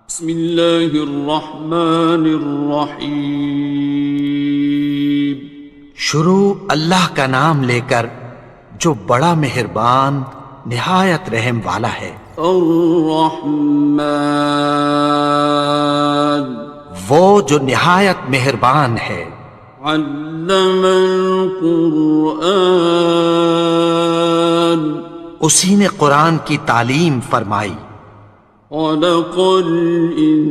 بسم اللہ الرحمن الرحیم۔ شروع اللہ کا نام لے کر جو بڑا مہربان نہایت رحم والا ہے۔ الرحمن، وہ جو نہایت مہربان ہے۔ علم القرآن، اسی نے قرآن کی تعلیم فرمائی۔ خلق الانسان،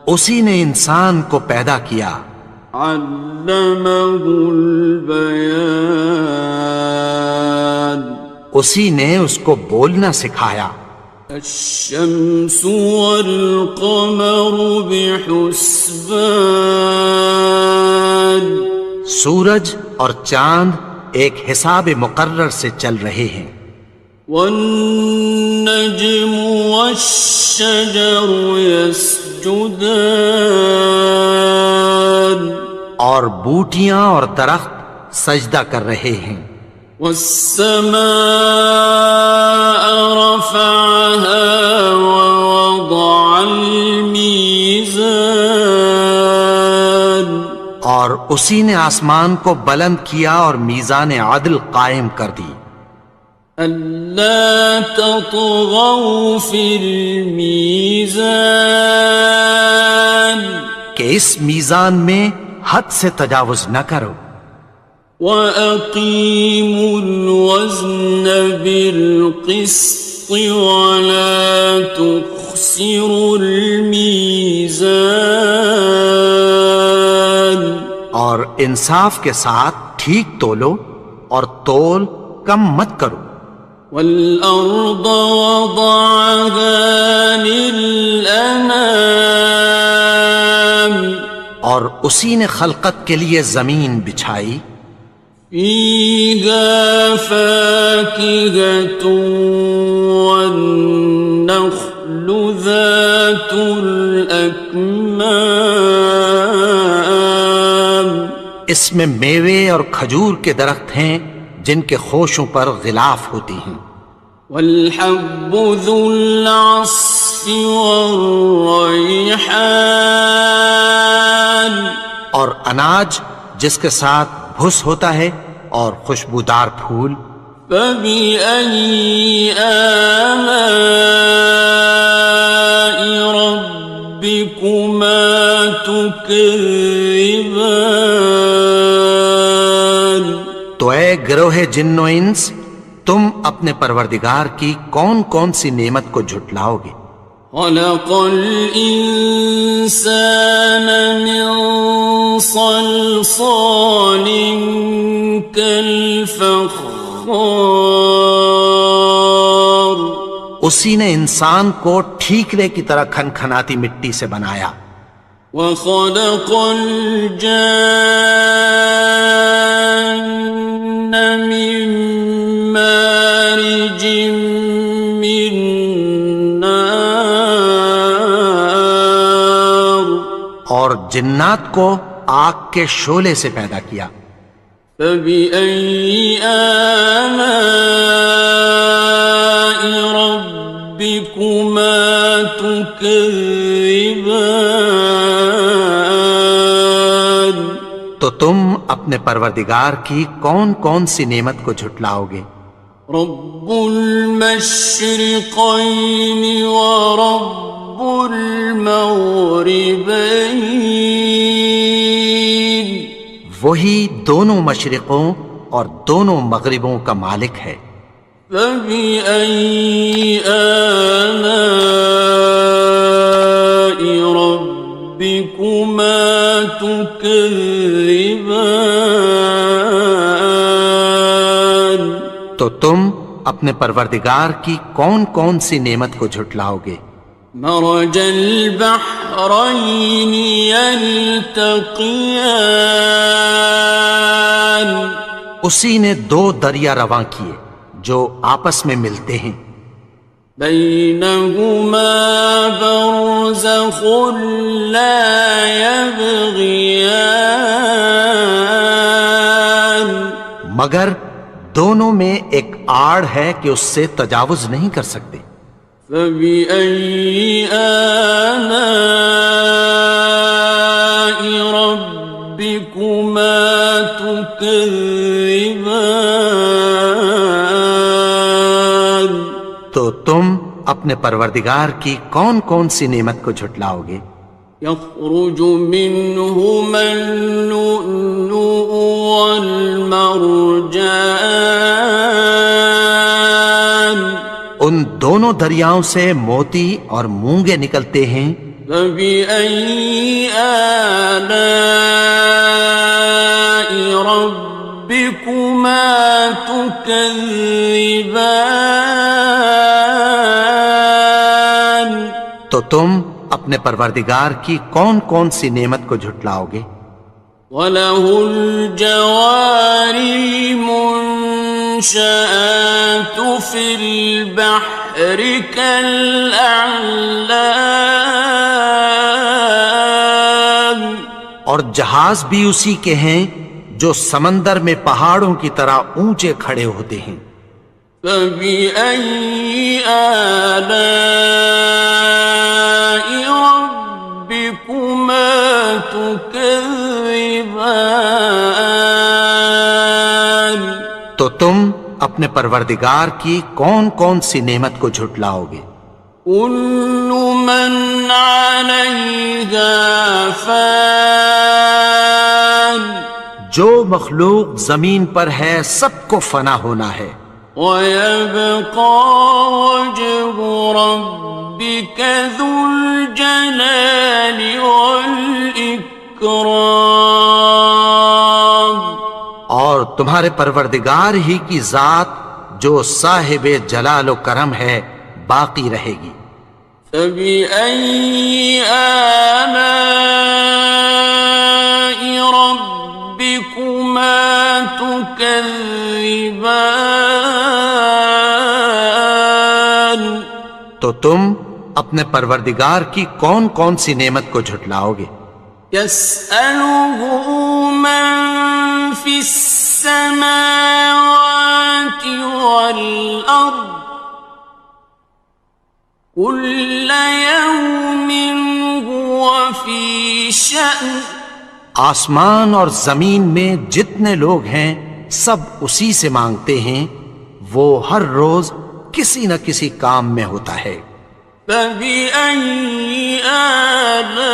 اسی نے انسان کو پیدا کیا۔ علمہ البیان، اسی نے اس کو بولنا سکھایا۔ الشمس والقمر بحسبان، سورج اور چاند ایک حساب مقرر سے چل رہے ہیں۔ والنجم والشجر يسجدان، اور بوٹیاں اور درخت سجدہ کر رہے ہیں۔ والسماء رفعها ووضع الميزان، اور اسی نے آسمان کو بلند کیا اور میزان عدل قائم کر دی۔ ألا تطغوا في الميزان، کہ اس میزان میں حد سے تجاوز نہ کرو۔ وَأَقِيمُوا الْوَزْنَ بِالْقِسْطِ وَلَا تُخْسِرُوا الْمِيزَانَ، اور انصاف کے ساتھ ٹھیک تولو اور تول کم مت کرو۔ وَالْأَرْضَ وَضَعَهَا لِلْأَنَامِ، اور اسی نے خلقت کے لیے زمین بچھائی۔ فِيهَا فَاكِهَةٌ وَالنَّخْلُ ذَاتُ الْأَكْمَامِ، اس میں میوے اور کھجور کے درخت ہیں جن کے خوشوں پر غلاف ہوتی ہیں۔ وَالْحَبُّ ذُو الْعَصْفِ وَالرَّيْحَانِ، اور اناج جس کے ساتھ بھس ہوتا ہے اور خوشبودار پھول۔ فَبِأَيِّ آلَاءِ رَبِّكُمَا تُكَذِّبَانِ، تو اے گروہ جن و انس، تم اپنے پروردگار کی کون کون سی نعمت کو جھٹلاؤ گے؟ خَلَقَ الْإِنسَانَ مِنْ صَلْصَالٍ كَالْفَخَّارِ، اسی نے انسان کو ٹھیکرے کی طرح کھنکھناتی مٹی سے بنایا۔ وَخَلَقَ الْجَانَّ مِن مَّارِجٍ مِّن نَّارٍ، اور جنات کو آگ کے شعلے سے پیدا کیا۔ فَبِأَيِّ آلَاءِ رَبِّكُمَا تُكَذِّبَانِ، تو تم اپنے پروردگار کی کون کون سی نعمت کو جھٹلاؤ گے؟ رب المشرقین ورب المغربین، وہی دونوں مشرقوں اور دونوں مغربوں کا مالک ہے۔ فَبِأَيِّ آلَاءِ رَبِّكُمَا تُكَذِّبَانِ، تو تم اپنے پروردگار کی کون کون سی نعمت کو جھٹلاؤ گے؟ مرج البحرین یلتقیان، اسی نے دو دریا رواں کیے جو آپس میں ملتے ہیں۔ بینہما برزخ لا یبغیان، مگر دونوں میں ایک آڑ ہے کہ اس سے تجاوز نہیں کر سکتے۔ فبأي آلاء ربكما تكذبان؟ تو تم اپنے پروردگار کی کون کون سی نعمت کو جھٹلاؤ گے؟ يخرج منهما اللؤلؤ والمرجان ان دونوں دریاؤں سے موتی اور مونگے نکلتے ہیں۔ فبأي آلاء ربكما تكذبان؟ تو تم اپنے پروردگار کی کون کون سی نعمت کو جھٹلاؤ گے؟ وَلَهُ الْجَوَارِ الْمُنشَآتُ فِي الْبَحْرِ كَالْأَعْلَامِ، اور جہاز بھی اسی کے ہیں جو سمندر میں پہاڑوں کی طرح اونچے کھڑے ہوتے ہیں۔ فَبِأَيِّ آلَاءِ رَبِّكُمَا تُكَذِّبَانِ؟ تو تم اپنے پروردگار کی کون کون سی نعمت کو جھٹلاؤ گے؟ كُلُّ مَنْ عَلَيْهَا فَانٍ، جو مخلوق زمین پر ہے سب کو فنا ہونا ہے۔ وَيَبْقَى وَجْهُ رَبِّكَ ذُو الْجَلَالِ وَالْإِكْرَامِ، اور تمہارے پروردگار ہی کی ذات جو صاحب جلال و کرم ہے باقی رہے گی۔ فَبِأَيِّ آلَاءِ رَبِّكُمَا تُكَذِّبَانِ؟ تو تم اپنے پروردگار کی کون کون سی نعمت کو جھٹلاؤ گے؟ يَسْأَلُهُ مَن فِي السَّمَاوَاتِ وَالْأَرْضِ كُلَّ يَوْمٍ هُوَ فِي شَأْنٍ، آسمان اور زمین میں جتنے لوگ ہیں سب اسی سے مانگتے ہیں، وہ ہر روز کسی نہ کسی کام میں ہوتا ہے۔ فَبِأَيِّ آلَاءِ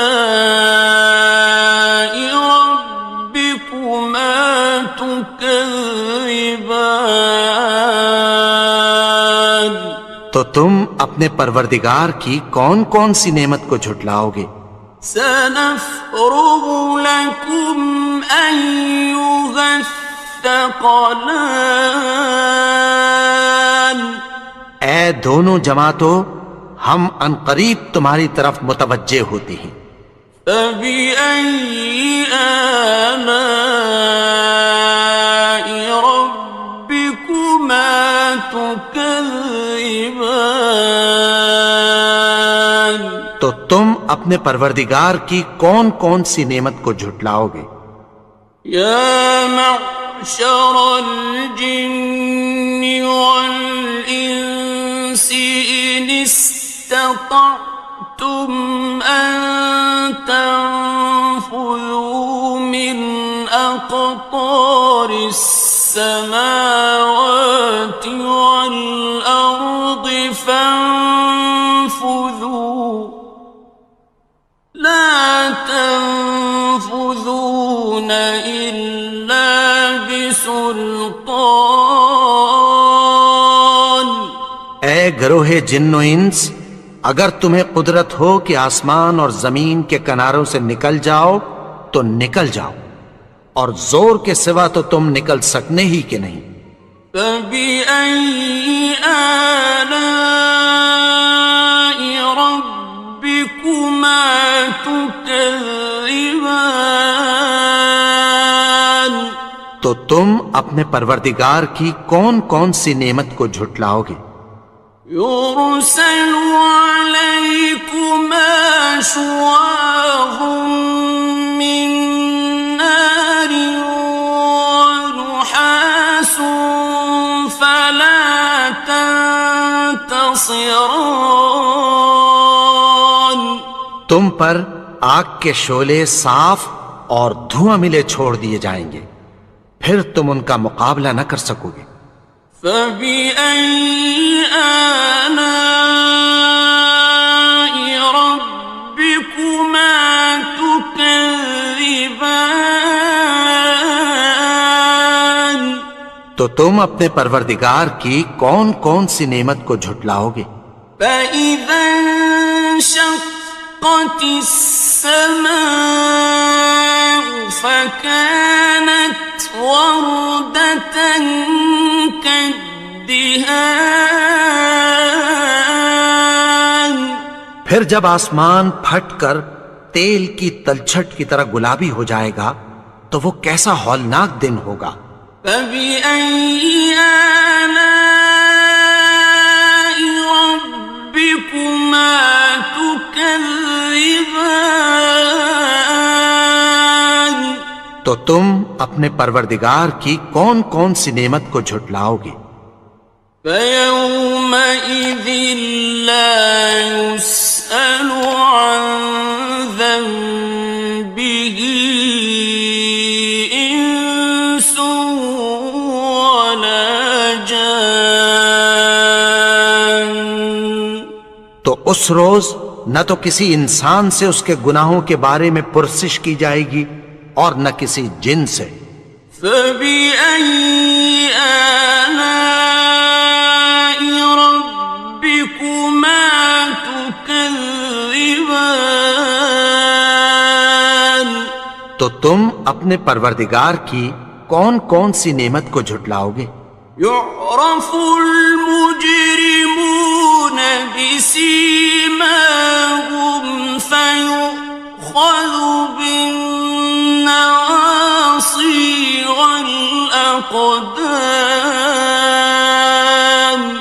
رَبِّكُمَا تُكَذِّبَانِ؟ تو تم اپنے پروردگار کی کون کون سی نعمت کو جھٹلاؤ گے؟ سَنَفْرُغُ لَكُمْ أَيُّهَ الثَّقَلَانِ، اے دونوں جماعتوں ہم عنقریب تمہاری طرف متوجہ ہوتے ہیں۔ فَبِأَيِّ آلَاءِ رَبِّكُمَا تُكَذِّبَانِ؟ تو تم اپنے پروردگار کی کون کون سی نعمت کو جھٹلاؤ گے؟ يَا مَعْشَرَ الْجِنِّ وَالْإِنسِ إِنِ اسْتَطَعْتُمْ أَن تَنفُذُوا مِنْ أَقْطَارِ السَّمَاوَاتِ وَالْأَرْضِ فَانفُذُوا لَا تَنفُذُونَ إِلَّا بِسُلْطَانٍ۔ اے گروہ جن و انس، اگر تمہیں قدرت ہو کہ آسمان اور زمین کے کناروں سے نکل جاؤ تو نکل جاؤ، اور زور کے سوا تو تم نکل سکنے ہی کہ نہیں۔ فَبِأَيِّ آلَاءِ رَبِّكُمَا تُكَذِّبَانِ؟ تو تم اپنے پروردگار کی کون کون سی نعمت کو جھٹلاؤ گے؟ يُرْسَلُ عَلَيْكُمَا شُوَاظٌ مِّن نَّارٍ وَنُحَاسٌ فَلَا ناصران. تم پر آگ کے شعلے صاف اور دھواں ملے چھوڑ دیے جائیں گے، پھر تم ان کا مقابلہ نہ کر سکو گے۔ فَبِأَيِّ آلَاءِ رَبِّكُمَا تُكَذِّبَانِ. تو تم اپنے پروردگار کی کون کون سی نعمت کو جھٹلاؤ گے؟ فَإِذَا انشَقَّتِ السَّمَاءُ فَكَانَتْ وَرْدَةً كَالدِّهَانِ. پھر جب آسمان پھٹ کر تیل کی تلچھٹ کی طرح گلابی ہو جائے گا تو وہ کیسا ہولناک دن ہوگا۔ فَبِأَيِّ آلَاءِ رَبِّكُمَا تُكَذِّبَانِ. تو تم اپنے پروردگار کی کون کون سی نعمت کو جھٹلاؤ گے؟ فَيَوْمَئِذٍ لَا يُسْأَلُ عَنْ ذَنبِهِ إِنسٌ وَلَا جَانٌ. تو اس روز نہ تو کسی انسان سے اس کے گناہوں کے بارے میں پرسش کی جائے گی اور نہ کسی جن سے۔ فَبِأَيِّ آلَاءِ رَبِّكُمَا تُكَذِّبَانِ. تو تم اپنے پروردگار کی کون کون سی نعمت کو جھٹلاؤ گے؟ يُعْرَفُ الْمُجْرِمُونَ بِسِيمَاهُمْ فَيُؤْخَذُ بِالنَّوَاصِي وَالْأَقْدَامِ.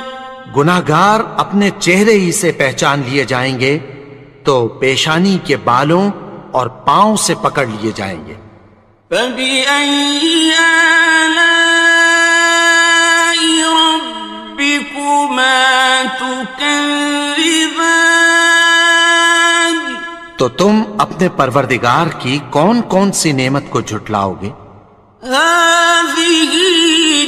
گناہگار اپنے چہرے ہی سے پہچان لیے جائیں گے تو پیشانی کے بالوں اور پاؤں سے پکڑ لیے جائیں گے۔ فَبِأَيِّ آلَاءِ رَبِّكُمَا تُكَذِّبَانِ. تو تم اپنے پروردگار کی کون کون سی نعمت کو جھٹلاؤ گے؟ هَٰذِهِ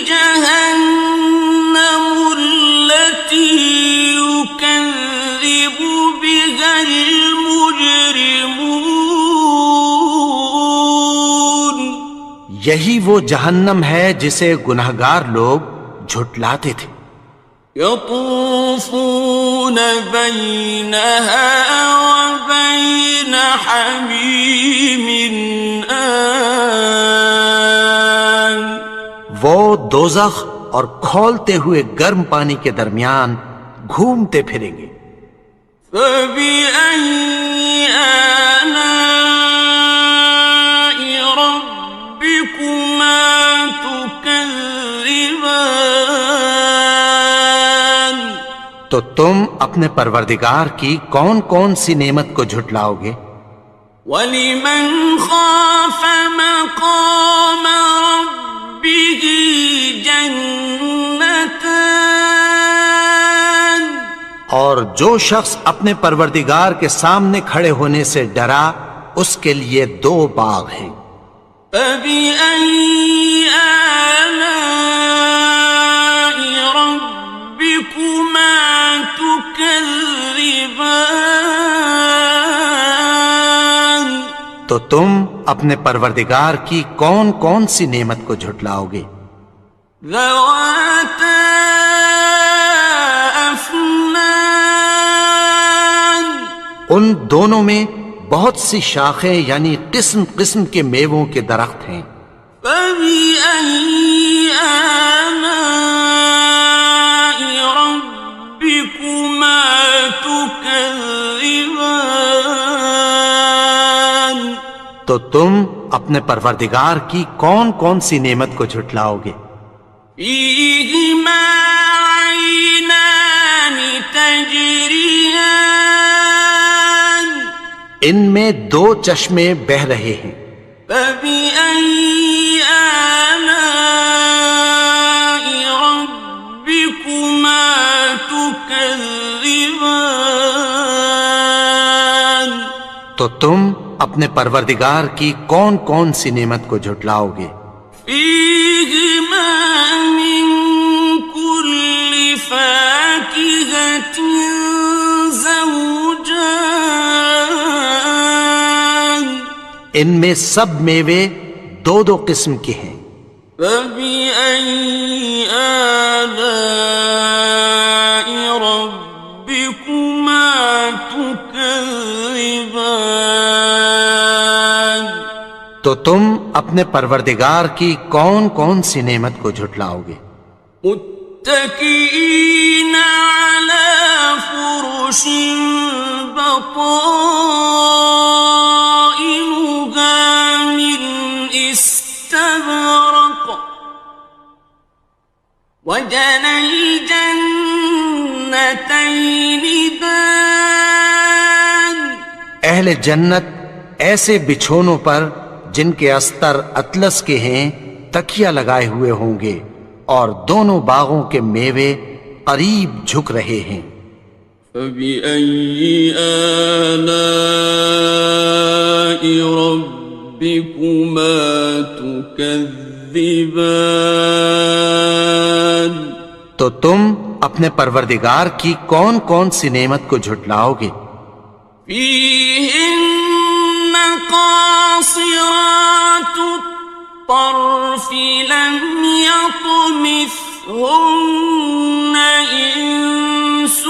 جَهَنَّمُ الَّتِي يُكَذِّبُ بِهَا الْمُجْرِمُونَ. یہی وہ جہنم ہے جسے گناہگار لوگ جھٹلاتے تھے۔ يَطُوفُونَ بَيْنَهَا وَبَيْنَ حَمِيمٍ آنٍ. وہ دوزخ اور کھولتے ہوئے گرم پانی کے درمیان گھومتے پھریں گے۔ فَبِأَيِّ آلَاءِ رَبِّكُمَا تُكَذِّبَانِ. تو تم اپنے پروردگار کی کون کون سی نعمت کو جھٹلاؤ گے؟ وَلِمَنْ خَافَ مَقَامَ رَبِّهِ جَنَّتَانِ. اور جو شخص اپنے پروردگار کے سامنے کھڑے ہونے سے ڈرا اس کے لیے دو باغ ہیں۔ فَبِأَيِّ آلَاءِ رَبِّكُمَا تُكَذِّبَانِ. تو تم اپنے پروردگار کی کون کون سی نعمت کو جھٹلاؤ گے؟ ذَوَاتَا أَفْنَانٍ. ان دونوں میں بہت سی شاخیں یعنی قسم قسم کے میووں کے درخت ہیں۔ فَبِأَيِّ آلَاءِ رَبِّكُمَا تُكَذِّبَانِ. تو تم اپنے پروردگار کی کون کون سی نعمت کو جھٹلاؤ گے؟ فِيهِمَا عَيْنَانِ تَجْرِيَانِ. ان میں دو چشمے بہہ رہے ہیں۔ فَبِأَيِّ آلَاءِ رَبِّكُمَا تُكَذِّبَانِ. تو تم اپنے پروردگار کی کون کون سی نعمت کو جھٹلاؤ گے؟ فيهما من كل فاكهة زوجان ان میں سب میوے دو دو قسم کے ہیں۔ فبأي آلاء ربكما تكذبان تو تم اپنے پروردگار کی کون کون سی نعمت کو جھٹلاؤ گے؟ متكئين على فرش بطائنها من استبرق وجنى الجنتين دان اہل جنت ایسے بچھونوں پر جن کے استر اطلس کے ہیں تکیہ لگائے ہوئے ہوں گے، اور دونوں باغوں کے میوے قریب جھک رہے ہیں۔ فبأي آلاء ربكما تكذبان تو تم اپنے پروردگار کی کون کون سی نعمت کو جھٹلاؤ گے؟ فيهن قاصرات الطرف لم يطمثهن إنس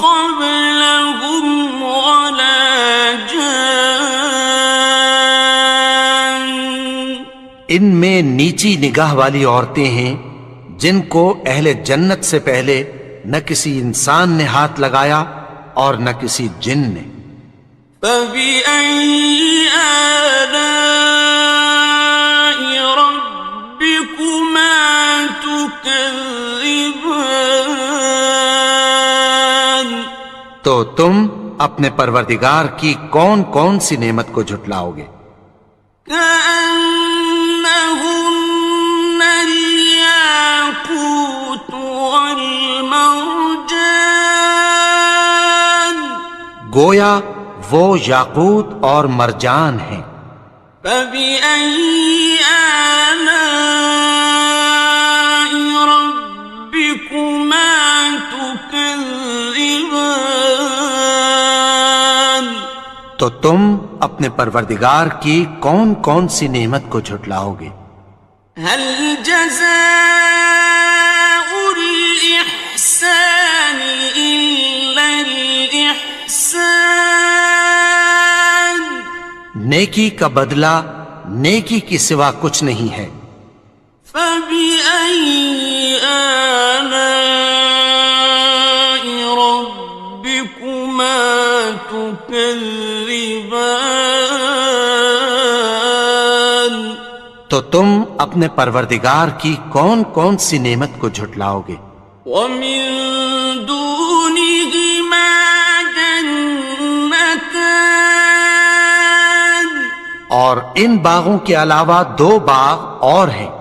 قبلهم ولا جان ان میں نیچی نگاہ والی عورتیں ہیں جن کو اہل جنت سے پہلے نہ کسی انسان نے ہاتھ لگایا اور نہ کسی جن نے۔ فبأي آلاء ربكما تكذبان تو تم اپنے پروردگار کی کون کون سی نعمت کو جھٹلاؤ گے؟ كأنهن الياقوت والمرجان گویا وہ یاقوت اور مرجان ہیں۔ فبأي آلاء ربكما تكذبان تو تم اپنے پروردگار کی کون کون سی نعمت کو جھٹلاؤ گے؟ هل جزاء الإحسان إلا الإحسان نیکی کا بدلہ نیکی کی سوا کچھ نہیں ہے۔ فبأي آلاء ربكما تكذبان تو تم اپنے پروردگار کی کون کون سی نعمت کو جھٹلاؤ گے؟ ومن دونهما جنتان اور ان باغوں کے علاوہ دو باغ اور ہیں۔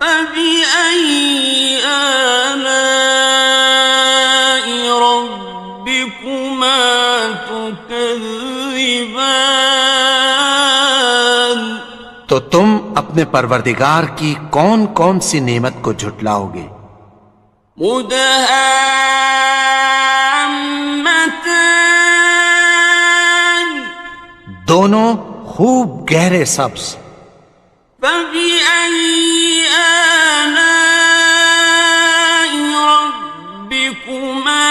فبأي آلاء ربكما تكذبان تو تم اپنے پروردگار کی کون کون سی نعمت کو جھٹلاؤ گے؟ مدهامتان دونوں خوب گہرے سبز۔ فبأي آلاء ربكما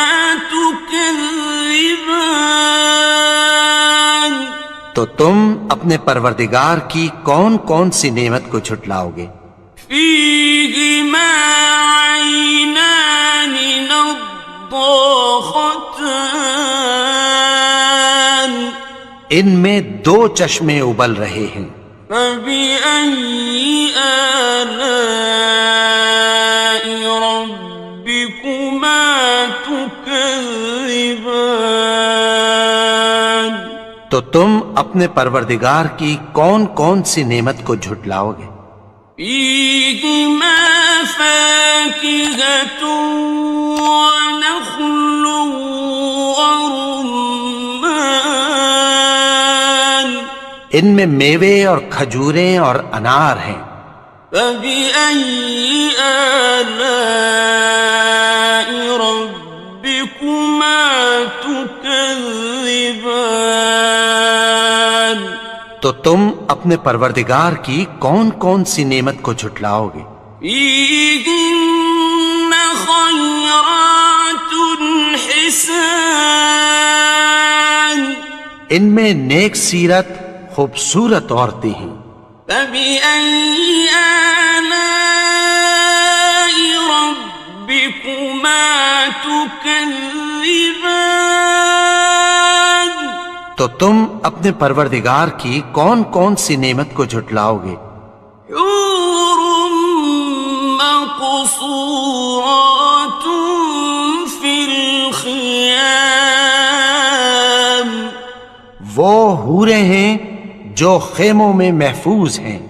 تكذبان تو تم اپنے پروردگار کی کون کون سی نعمت کو جھٹلاؤ گے؟ فيهما عينان نضاختان ان میں دو چشمے ابل رہے ہیں۔ فبأي آلاء ربكما تكذبان تو تم اپنے پروردگار کی کون کون سی نعمت کو جھٹلاؤ گے؟ فيهما فاكهة ونخل ورمان ان میں میوے اور کھجوریں اور انار ہیں۔ فبأي آلاء ربكما تكذبان؟ تو تم اپنے پروردگار کی کون کون سی نعمت کو جھٹلاؤ گے؟ فيهن خيرات حسان، ان میں نیک سیرت خوبصورت عورتیں ہیں۔ فبأي آلاء ربكما تكذبان؟ تو تم اپنے پروردگار کی کون کون سی نعمت کو جھٹلاؤ گے؟ حور مقصورات في الخيام، وہ حوریں ہیں جو خیموں میں محفوظ ہیں۔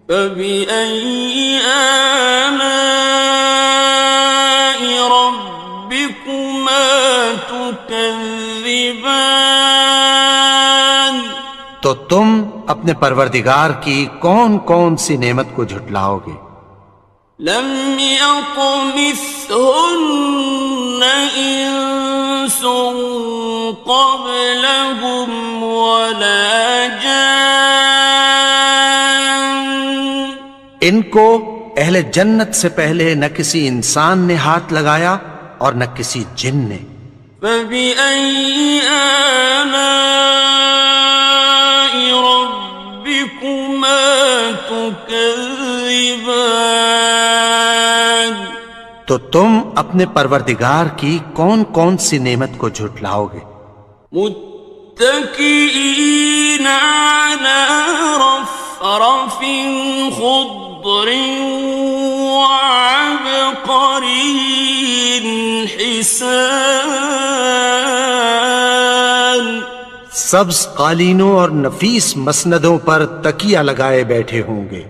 فبأي آلاء ربكما تكذبان؟ تو تم اپنے پروردگار کی کون کون سی نعمت کو جھٹلاؤ گے؟ لم يطمثهن إنس قبلهم ولا جان، ان کو اہل جنت سے پہلے نہ کسی انسان نے ہاتھ لگایا اور نہ کسی جن نے۔ فبأي آلاء ربكما تكذبان؟ تو تم اپنے پروردگار کی کون کون سی نعمت کو جھٹلاؤ گے؟ متكئين على رفرف خضر وعبقري حسان، سبز قالینوں اور نفیس مسندوں پر تکیہ لگائے بیٹھے ہوں گے۔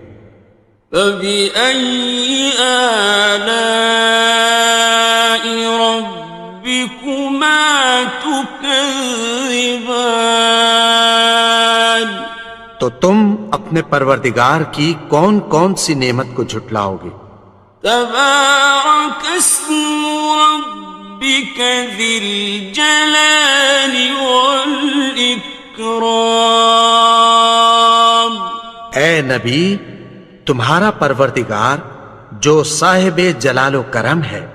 فبأي آلاء ربكما تكذبان؟ تو تم اپنے پروردگار کی کون کون سی نعمت کو جھٹلاؤ گے؟ تبارك اسم ربك ذي الجلال والإكرام۔ اے نبی، تمہارا پروردگار جو صاحب جلال و کرم ہے،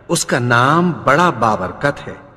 اس کا نام بڑا بابرکت ہے۔